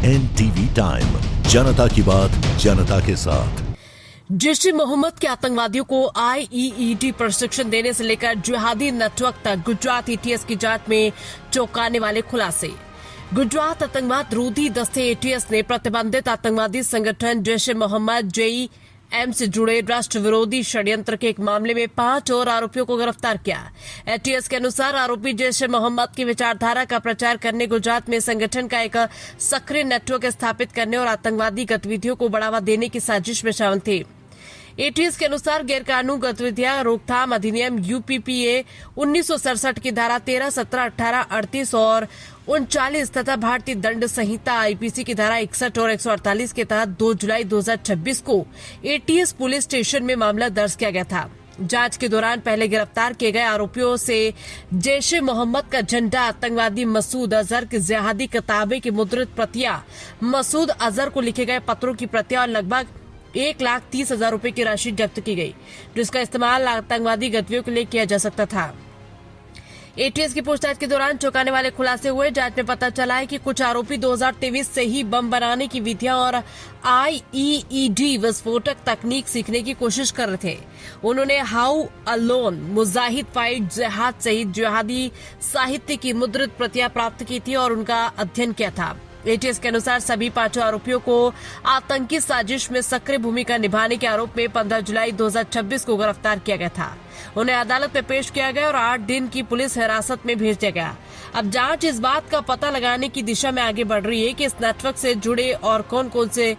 NTV time, जनता की बात जनता के साथ। जैश ए मोहम्मद के आतंकवादियों को IEED प्रशिक्षण देने से लेकर जिहादी नेटवर्क तक गुजरात ATS की जांच में चौंकाने वाले खुलासे। गुजरात आतंकवाद रोधी दस्ते ATS ने प्रतिबंधित आतंकवादी संगठन जैश ए मोहम्मद JEM से जुड़े राष्ट्र विरोधी षड्यंत्र के एक मामले में 5 और आरोपियों को गिरफ्तार किया। ATS के अनुसार आरोपी जैश ए मोहम्मद की विचारधारा का प्रचार करने गुजरात में संगठन का एक सक्रिय नेटवर्क स्थापित करने और आतंकवादी गतिविधियों को बढ़ावा देने की साजिश में शामिल थे। ATS के अनुसार गैरकानूनी गतिविधियां रोकथाम अधिनियम UPPA 1967 की धारा 13, 17, 18, 38 और 39 तथा भारतीय दंड संहिता IPC की धारा 61 और 148 के तहत 2 जुलाई 2026 को ATS पुलिस स्टेशन में मामला दर्ज किया गया था। जांच के दौरान पहले गिरफ्तार किए गए आरोपियों से जैश ए मोहम्मद का झंडा, आतंकवादी मसूद अजहर की जिहादी किताबें की मुद्रित प्रतियां, मसूद अजहर को लिखे गए पत्रों की प्रतियां और लगभग 1,30,000 रुपए की राशि जब्त की गई, जिसका इस्तेमाल आतंकवादी गतिविधियों के लिए किया जा सकता था। ATS की पूछताछ के दौरान चौंकाने वाले खुलासे हुए। जांच में पता चला है कि कुछ आरोपी 2023 से ही बम बनाने की विधियां और IEED विस्फोटक तकनीक सीखने की कोशिश कर रहे थे। उन्होंने हाउ अलोन, मुजाहिद फाइट, जिहाद सहित जिहादी साहित्य की मुद्रित प्रतियां प्राप्त की थी और उनका अध्ययन किया था। ATS के अनुसार सभी 5 आरोपियों को आतंकी साजिश में सक्रिय भूमिका निभाने के आरोप में 15 जुलाई 2026 को गिरफ्तार किया गया था। उन्हें अदालत में पेश किया गया और 8 दिन की पुलिस हिरासत में भेज दिया गया। अब जांच इस बात का पता लगाने की दिशा में आगे बढ़ रही है कि इस नेटवर्क से जुड़े और कौन कौन से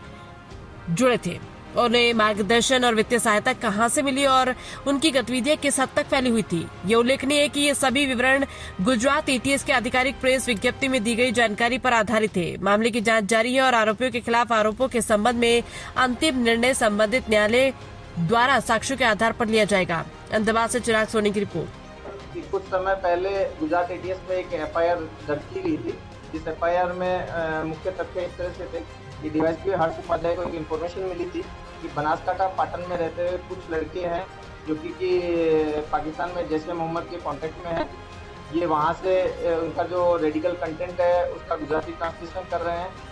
जुड़े थे, उन्हें मार्गदर्शन और वित्तीय सहायता कहां से मिली और उनकी गतिविधियां किस हद तक फैली हुई थी। ये उल्लेखनीय है कि ये सभी विवरण गुजरात ATS के आधिकारिक प्रेस विज्ञप्ति में दी गई जानकारी पर आधारित थे। मामले की जांच जारी है और आरोपियों के खिलाफ आरोपों के संबंध में अंतिम निर्णय संबंधित न्यायालय द्वारा साक्ष्यों के आधार पर लिया जाएगा। अहमदाबाद से चिराग सोनी की रिपोर्ट। कुछ समय पहले गुजरात ATS में एक FIR दर्ज की गई थी, जिस FIR में मुख्य तथ्य इस तरह से थे कि DYSP हर्ष उपाध्याय को एक इन्फॉर्मेशन मिली थी कि बनासकांठा पाटन में रहते हुए कुछ लड़के हैं जो कि पाकिस्तान में जैश ए मोहम्मद के कॉन्टेक्ट में हैं। ये वहाँ से उनका जो रेडिकल कंटेंट है उसका गुजराती ट्रांसलेशन कर रहे हैं।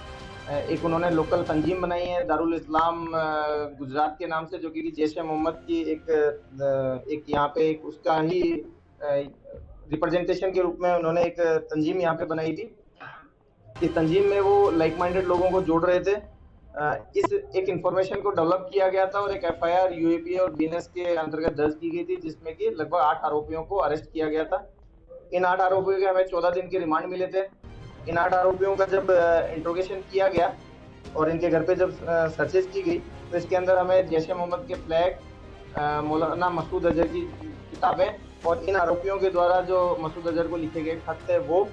एक उन्होंने लोकल तंजीम बनाई है दारुल इस्लाम गुजरात के नाम से, जो कि जैश ए मोहम्मद की एक यहाँ पे एक उसका ही रिप्रेजेंटेशन के रूप में उन्होंने एक तंजीम यहाँ पे बनाई थी। इस तंजीम में वो लाइक माइंडेड लोगों को जोड़ रहे थे। इस एक इन्फॉर्मेशन को डेवलप किया गया था और एक FIR UAPA और BNS के अंतर्गत दर्ज की गई थी, जिसमें कि लगभग 8 आरोपियों को अरेस्ट किया गया था। इन 8 आरोपियों के हमें 14 दिन के रिमांड मिले थे। इन 8 आरोपियों का जब इंट्रोगेशन किया गया और इनके घर पे जब सर्चेज की गई तो इसके अंदर हमें जैश ए मोहम्मद के फ्लैग, मौलाना मसूद अजहर की किताबें और इन आरोपियों के द्वारा जो मसूद अजहर को लिखे गए खत थे वो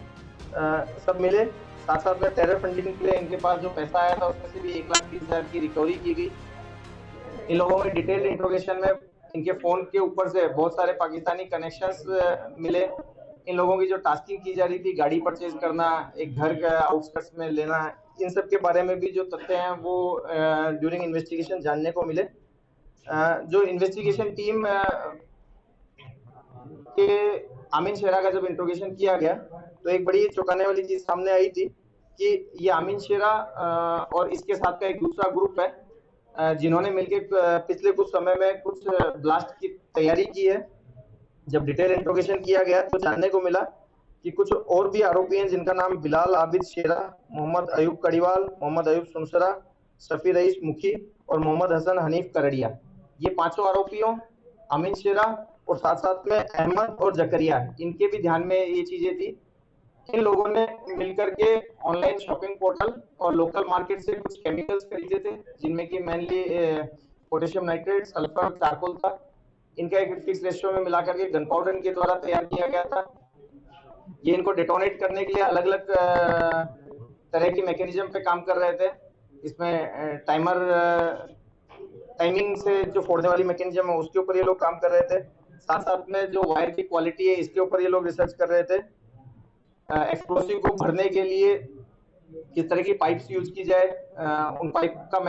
सब मिले। साथ साथ में टेरर फंडिंग के लिए इनके पास जो पैसा आया था उसमें से भी 1,30,000 की रिकवरी की गई। इन लोगों में डिटेल्ड इंट्रोगेशन में इनके फोन के ऊपर से बहुत सारे पाकिस्तानी कनेक्शंस मिले। इन लोगों की जो टास्किंग की जा रही थी, गाड़ी परचेज करना, एक घर का आउटस्कर्ट्स में लेना, इन सब के बारे में भी जो तथ्य हैं वो ड्यूरिंग इन्वेस्टिगेशन जानने को मिले। जो इन्वेस्टिगेशन टीम के आमीन शेरा का जब इंट्रोगेशन किया गया तो एक बड़ी चौंकाने वाली चीज सामने आई थी कि ये आमीन शेरा और इसके साथ का एक दूसरा ग्रुप है जिन्होंने मिलकर पिछले कुछ समय में कुछ ब्लास्ट की तैयारी की है। जब डिटेल इंट्रोगेशन किया गया तो जानने को मिला कि कुछ और भी आरोपी हैं जिनका नाम बिलाल आबिद शेरा, मोहम्मद अयूब कड़ीवाल, मोहम्मद अयूब सुनसरा, शफी रईस मुखी और मोहम्मद हसन हनीफ करड़िया। ये 5 आरोपियों आमीन शेरा और साथ साथ में अहमद और जकरिया, इनके भी ध्यान में ये चीजें थी। इन लोगों ने मिलकर के ऑनलाइन शॉपिंग पोर्टल और लोकल मार्केट से कुछ केमिकल्स खरीदे थे, जिनमें कि mainly potassium nitrate, sulphur, charcoal था। इनका एक फिक्स रेशियो में मिलाकर के गन पाउडर इनके द्वारा तैयार किया गया था। ये इनको डेटोनेट करने के लिए अलग अलग तरह की मैकेनिज्म पे काम कर रहे थे। इसमें टाइमिंग से जो फोड़ने वाली मैकेनिज्म है उसके ऊपर ये लोग काम कर रहे थे। साथ साथ में जो वायर की क्वालिटी है इसके ऊपर ये लोग रिसर्च कर रहे थे। एक्सप्लोसिव को भरने के लिए किस तरह की पाइप्स यूज की जाए, उन पाइप का